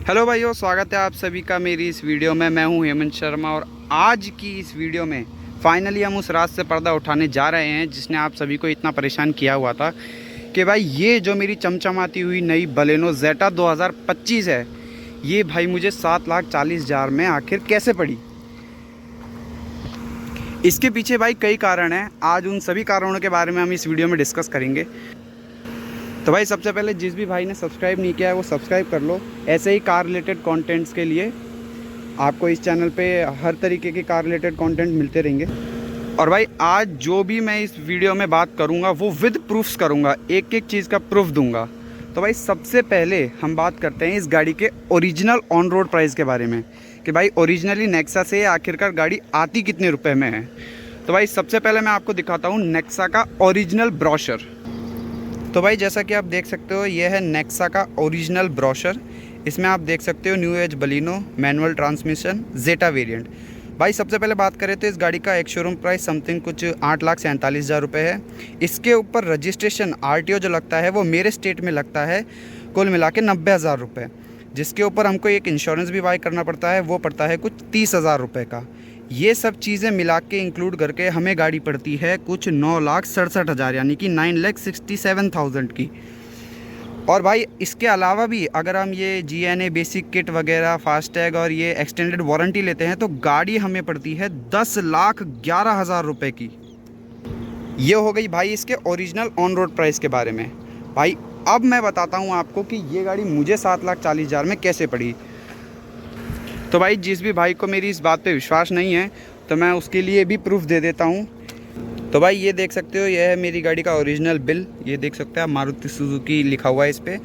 Hello भाइयों, स्वागत है आप सभी का मेरी इस वीडियो में। मैं हूं हेमंत शर्मा और आज की इस वीडियो में फाइनली हम उस रात से पर्दा उठाने जा रहे हैं जिसने आप सभी को इतना परेशान किया हुआ था कि भाई ये जो मेरी चमचमाती हुई नई बलेनो जेटा 2025 है, ये भाई मुझे 7,40,000 में आखिर कैसे पड़ी। इसके पीछे भाई कई कारण हैं। आज उन सभी कारणों के बारे में हम इस वीडियो में डिस्कस करेंगे। तो भाई सबसे पहले जिस भी भाई ने सब्सक्राइब नहीं किया है वो सब्सक्राइब कर लो। ऐसे ही कार रिलेटेड कंटेंट्स के लिए आपको इस चैनल पे हर तरीके के कार रिलेटेड कंटेंट मिलते रहेंगे। और भाई आज जो भी मैं इस वीडियो में बात करूँगा वो विद प्रूफ्स करूँगा, एक एक चीज़ का प्रूफ दूँगा। तो भाई सबसे पहले हम बात करते हैं इस गाड़ी के ओरिजिनल ऑन रोड प्राइस के बारे में कि भाई ओरिजिनली नेक्सा से आखिरकार गाड़ी आती कितने रुपये में है। तो भाई सबसे पहले मैं आपको दिखाता हूँ नेक्सा का ओरिजिनल ब्रोशर। तो भाई जैसा कि आप देख सकते हो ये है नेक्सा का ओरिजिनल ब्रोशर। इसमें आप देख सकते हो new age Baleno manual transmission Zeta variant. भाई सबसे पहले बात करें तो इस गाड़ी का एक शोरूम प्राइस समथिंग कुछ 8,47,000 रुपये है। इसके ऊपर रजिस्ट्रेशन RTO जो लगता है वो मेरे स्टेट में लगता है कुल मिला के 90,000 रुपये, जिसके ऊपर हमको एक इंश्योरेंस भी बाय करना पड़ता है, वो पड़ता है कुछ 30,000 रुपये का। ये सब चीज़ें मिला के इंक्लूड करके हमें गाड़ी पड़ती है कुछ 9,67,000 यानी कि 9,67,000 की। और भाई इसके अलावा भी अगर हम ये GNA बेसिक किट वगैरह फास्टैग और ये एक्सटेंडेड वारंटी लेते हैं तो गाड़ी हमें पड़ती है 10,11,000 रुपये की। ये हो गई भाई इसके ओरिजिनल ऑन रोड प्राइस के बारे में। भाई अब मैं बताता हूँ आपको कि ये गाड़ी मुझे 7,40,000 में कैसे पड़ी। तो भाई जिस भी भाई को मेरी इस बात पे विश्वास नहीं है तो मैं उसके लिए भी प्रूफ दे देता हूँ। तो भाई ये देख सकते हो, यह है मेरी गाड़ी का ओरिजिनल बिल। ये देख सकते हैं मारुति सुजुकी लिखा हुआ है इस पर।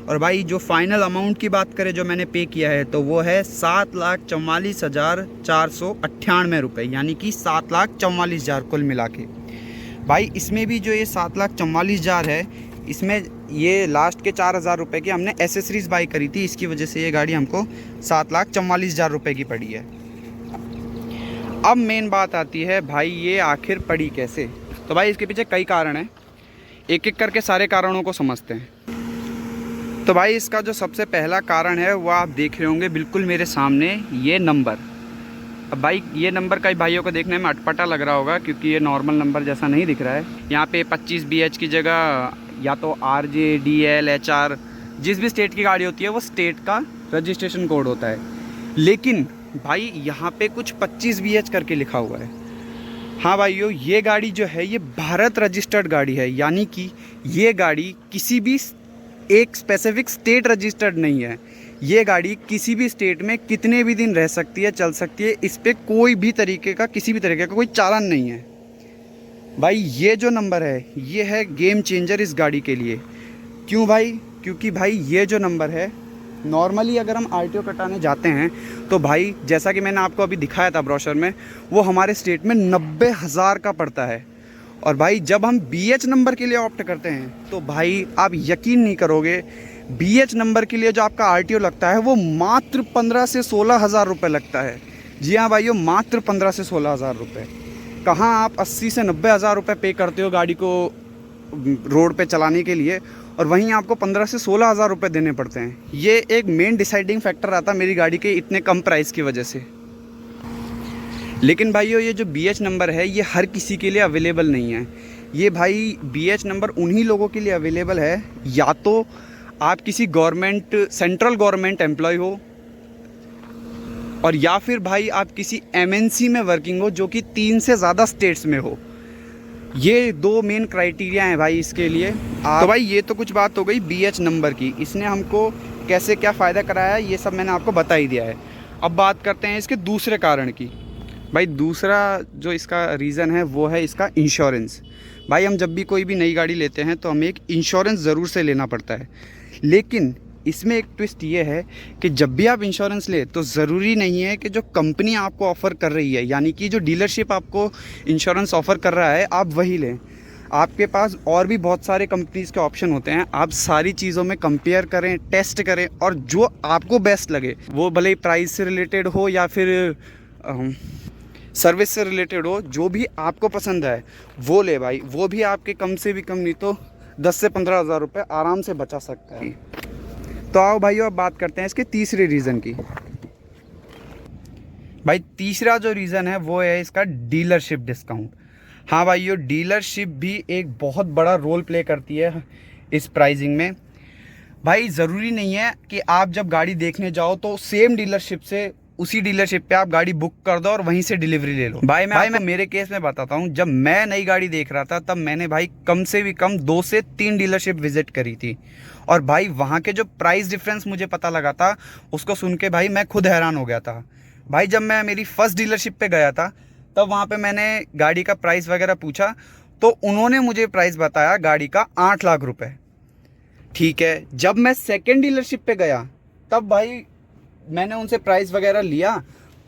और भाई जो फाइनल अमाउंट की बात करें जो मैंने पे किया है तो वो है 7,44,498 रुपये यानी कि 7,44,000 कुल मिला के। भाई इसमें भी जो ये 7,44,000 है इसमें ये लास्ट के 4,000 रुपये की हमने एसेसरीज़ बाई करी थी, इसकी वजह से ये गाड़ी हमको 7,44,000 रुपये की पड़ी है। अब मेन बात आती है भाई ये आखिर पड़ी कैसे। तो भाई इसके पीछे कई कारण हैं, एक एक करके सारे कारणों को समझते हैं। तो भाई इसका जो सबसे पहला कारण है वो आप देख रहे होंगे बिल्कुल मेरे सामने, ये नंबर। अब भाई ये नंबर कई भाइयों को देखने में अटपटा लग रहा होगा क्योंकि ये नॉर्मल नंबर जैसा नहीं दिख रहा है। यहाँ पे 25 BH की जगह या तो RJ DL HR जिस भी स्टेट की गाड़ी होती है वो स्टेट का रजिस्ट्रेशन कोड होता है, लेकिन भाई यहाँ पे कुछ 25 BH करके लिखा हुआ है। हाँ भाइयों, ये गाड़ी जो है ये भारत रजिस्टर्ड गाड़ी है, यानी कि ये गाड़ी किसी भी एक स्पेसिफिक स्टेट रजिस्टर्ड नहीं है। ये गाड़ी किसी भी स्टेट में कितने भी दिन रह सकती है, चल सकती है। इस पर कोई भी तरीके का किसी भी तरीके का कोई चालान नहीं है। भाई ये जो नंबर है ये है गेम चेंजर इस गाड़ी के लिए। क्यों भाई? क्योंकि भाई ये जो नंबर है नॉर्मली अगर हम RTO कटाने जाते हैं तो भाई जैसा कि मैंने आपको अभी दिखाया था ब्रोशर में, वो हमारे स्टेट में 90,000 का पड़ता है। और भाई जब हम BH नंबर के लिए ऑप्ट करते हैं तो भाई आप यकीन नहीं करोगे, BH नंबर के लिए जो आपका RTO लगता है वो मात्र 15 से 16,000 रुपये लगता है। जी हाँ भाइयों, मात्र 15 से 16,000 रुपये। कहाँ आप 80 से 90,000 रुपये पे करते हो गाड़ी को रोड पे चलाने के लिए, और वहीं आपको 15 से 16,000 रुपये देने पड़ते हैं। ये एक मेन डिसाइडिंग फैक्टर आता मेरी गाड़ी के इतने कम प्राइस की वजह से। लेकिन भाइयों ये जो BH नंबर है ये हर किसी के लिए अवेलेबल नहीं है। ये भाई BH नंबर उन्हीं लोगों के लिए अवेलेबल है या तो आप किसी गवर्नमेंट सेंट्रल गवर्नमेंट एम्प्लॉय हो, और या फिर भाई आप किसी MNC में वर्किंग हो जो कि 3 से ज़्यादा स्टेट्स में हो। ये 2 मेन क्राइटेरिया हैं भाई इसके लिए। तो भाई ये तो कुछ बात हो गई BH नंबर की, इसने हमको कैसे क्या फ़ायदा कराया है ये सब मैंने आपको बता ही दिया है। अब बात करते हैं इसके दूसरे कारण की। भाई दूसरा जो इसका रीज़न है वो है इसका इंश्योरेंस। भाई हम जब भी कोई भी नई गाड़ी लेते हैं तो हमें एक इंश्योरेंस ज़रूर से लेना पड़ता है, लेकिन इसमें एक ट्विस्ट ये है कि जब भी आप इंश्योरेंस ले तो ज़रूरी नहीं है कि जो कंपनी आपको ऑफ़र कर रही है, यानी कि जो डीलरशिप आपको इंश्योरेंस ऑफ़र कर रहा है, आप वही लें। आपके पास और भी बहुत सारे कंपनीज़ के ऑप्शन होते हैं। आप सारी चीज़ों में कंपेयर करें, टेस्ट करें, और जो आपको बेस्ट लगे, वो भले ही प्राइस से रिलेटेड हो या फिर सर्विस से रिलेटेड हो, जो भी आपको पसंद है वो ले भाई। वो भी आपके कम से भी कम नहीं तो 10 से 15,000 रुपये आराम से बचा सकता है। तो आओ भाइयों अब बात करते हैं इसके तीसरे रीज़न की। भाई तीसरा जो रीज़न है वो है इसका डीलरशिप डिस्काउंट। हाँ भाइयों, डीलरशिप भी एक बहुत बड़ा रोल प्ले करती है इस प्राइसिंग में। भाई ज़रूरी नहीं है कि आप जब गाड़ी देखने जाओ तो सेम डीलरशिप से उसी डीलरशिप पे आप गाड़ी बुक कर दो और वहीं से डिलीवरी ले लो। मैं मेरे केस में बताता हूँ, जब मैं नई गाड़ी देख रहा था तब मैंने भाई कम से भी कम 2 से 3 डीलरशिप विजिट करी थी। और भाई वहाँ के जो प्राइस डिफरेंस मुझे पता लगा था उसको सुन के भाई मैं खुद हैरान हो गया था। भाई जब मैं मेरी फर्स्ट डीलरशिप पे गया था तब वहाँ पे मैंने गाड़ी का प्राइस वगैरह पूछा तो उन्होंने मुझे प्राइस बताया गाड़ी का 8 लाख रुपए। ठीक है, जब मैं सेकेंड डीलरशिप पे गया तब भाई मैंने उनसे प्राइस वगैरह लिया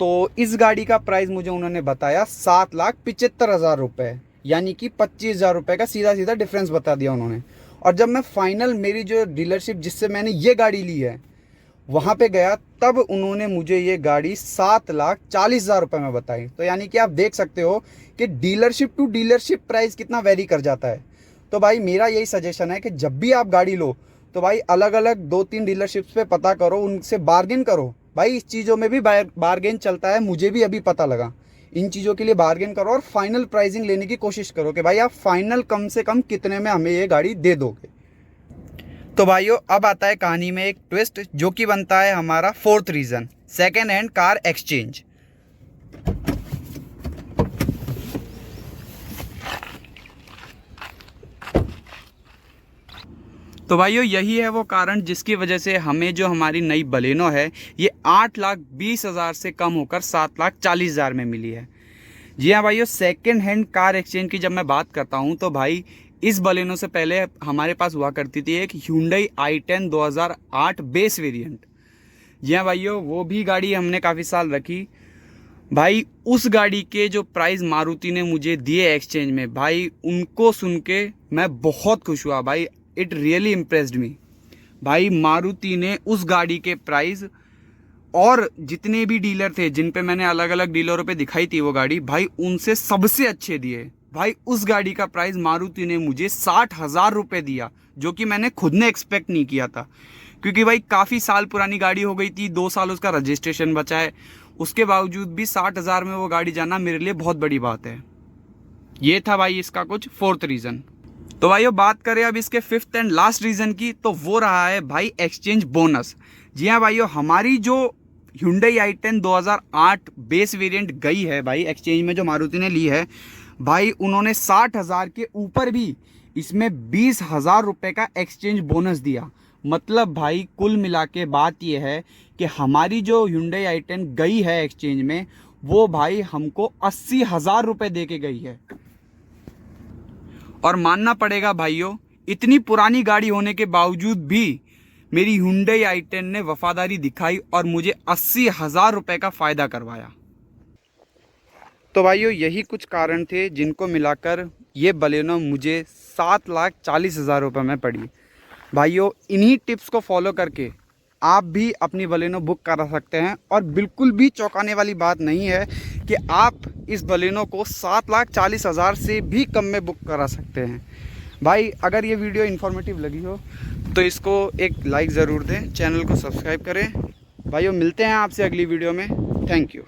तो इस गाड़ी का प्राइस मुझे उन्होंने बताया 7,75,000 रुपये, यानी कि 25,000 रुपये का सीधा सीधा डिफरेंस बता दिया उन्होंने। और जब मैं फाइनल मेरी जो डीलरशिप जिससे मैंने ये गाड़ी ली है वहाँ पे गया तब उन्होंने मुझे ये गाड़ी 7,40,000 रुपये में बताई। तो यानी कि आप देख सकते हो कि डीलरशिप टू डीलरशिप प्राइस कितना वेरी कर जाता है। तो भाई मेरा यही सजेशन है कि जब भी आप गाड़ी लो तो भाई अलग अलग 2-3 डीलरशिप्स पे पता करो, उनसे बार्गेन करो। भाई इस चीज़ों में भी बार्गेन चलता है, मुझे भी अभी पता लगा। इन चीज़ों के लिए बार्गेन करो और फाइनल प्राइसिंग लेने की कोशिश करो कि भाई आप फाइनल कम से कम कितने में हमें ये गाड़ी दे दोगे। तो भाइयों अब आता है कहानी में एक ट्विस्ट, जो कि बनता है हमारा fourth reason, second hand car exchange. तो भाइयों यही है वो कारण जिसकी वजह से हमें जो हमारी नई बलेनो है ये 8,20,000 से कम होकर 7,40,000 में मिली है। जी हाँ भाइयों, सेकेंड हैंड कार एक्सचेंज की जब मैं बात करता हूँ तो भाई इस बलेनो से पहले हमारे पास हुआ करती थी एक Hyundai i10 2008 बेस वेरिएंट। जी हाँ भाइयों, वो भी गाड़ी हमने काफ़ी साल रखी। भाई उस गाड़ी के जो प्राइस मारुति ने मुझे दिए एक्सचेंज में, भाई उनको सुन के मैं बहुत खुश हुआ। भाई इट रियली इम्प्रेस्ड मी। भाई मारुति ने उस गाड़ी के प्राइस और जितने भी डीलर थे जिन पे मैंने अलग अलग डीलरों पे दिखाई थी वो गाड़ी, भाई उनसे सबसे अच्छे दिए। भाई उस गाड़ी का प्राइस मारुति ने मुझे 60,000 रुपये दिया, जो कि मैंने खुद ने एक्सपेक्ट नहीं किया था। क्योंकि भाई काफ़ी साल पुरानी गाड़ी हो गई थी, 2 साल उसका रजिस्ट्रेशन बचा है, उसके बावजूद भी 60,000 में वो गाड़ी जाना मेरे लिए बहुत बड़ी बात है। ये था भाई इसका कुछ फोर्थ रीज़न। तो भाइयों बात करें अब इसके फिफ्थ एंड लास्ट रीज़न की, तो वो रहा है भाई एक्सचेंज बोनस। जी हाँ भाइयों, हमारी जो Hyundai i10 2008 बेस वेरिएंट गई है भाई एक्सचेंज में जो मारुति ने ली है, भाई उन्होंने 60,000 के ऊपर भी इसमें 20,000 रुपये का एक्सचेंज बोनस दिया। मतलब भाई कुल मिला के बात यह है कि हमारी जो Hyundai i10 गई है एक्सचेंज में वो भाई हमको 80,000 रुपये दे के गई है। और मानना पड़ेगा भाइयों, इतनी पुरानी गाड़ी होने के बावजूद भी मेरी Hyundai i10 ने वफादारी दिखाई और मुझे 80,000 रुपये का फ़ायदा करवाया। तो भाइयों यही कुछ कारण थे जिनको मिलाकर ये बलेनो मुझे 7,40,000 रुपये में पड़ी। भाइयों इन्हीं टिप्स को फॉलो करके आप भी अपनी बलेनो बुक करा सकते हैं। और बिल्कुल भी चौंकाने वाली बात नहीं है कि आप इस बलेनो को 7,40,000 से भी कम में बुक करा सकते हैं। भाई अगर ये वीडियो इन्फॉर्मेटिव लगी हो तो इसको एक लाइक ज़रूर दें, चैनल को सब्सक्राइब करें। भाइयों मिलते हैं आपसे अगली वीडियो में। Thank you.